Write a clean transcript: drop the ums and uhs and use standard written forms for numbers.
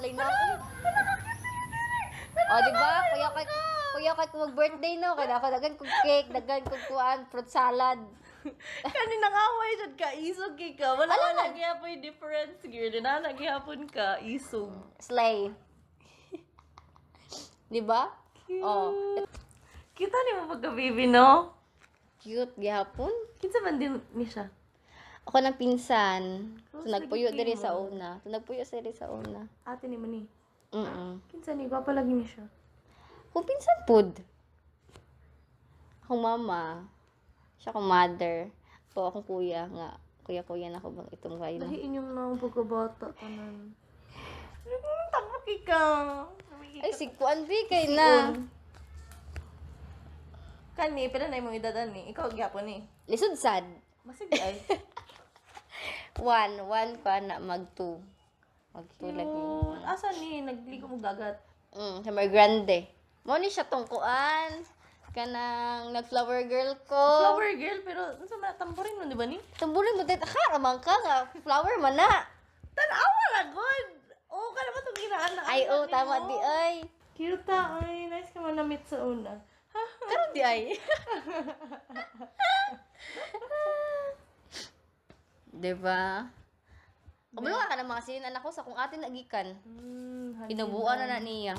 walay na ako. O, di ba? Kuya kay kung mag-birthday no, kaya ako dagan kong cake, dagan kong kuan, fruit salad. Kanina nga away dyan ka, isog ka. Wala nagyapon yung difference, girl. Na nagyapon ka, isog. Slay. Di ba? Oh, Kita ni mo pagka-baby, no? cute gihapon. Kinsa man din ni siya? Ako ng pinsan. Close So, nagpuyo lagi diri kayo, sa no? una. So, nagpuyo sa diri sa una. Ate ni man ni. Mm-mm. Kinsa ni, gwapa lagi ni siya. Kung pinsan pud. Akong mama. Siya akong mother. Po akong kuya nga. Kuya na ako bang itong kayo. Dahil inyong na pagkabata tanan. Tamak ka. Ay, si Kuan B kay na. Kani, pila na imong edad ani? Ikaw gyapon ni. Lisod sad. Masig ay. One pa na mag-2. Mag-2 lagi. Asa ni nagligo mo dagat? Sa Mar Grande. Mo ni siya tong kuan. Kanang nag-flower girl ko. Flower girl pero unsa man tamborin mo di ba ni? Tumburin mo dito. Ramang ka nga. Flower man na. Tan-awa ra god. Oh, kana ba tong ginaan na? Ay, oh, tama di ay. Cute ta ay. Nice ka man na meet sa una. Karon di ay. Diba? Kabalo ka ng mga sinan ako sa kung atin nagikan. Kinubuan na niya.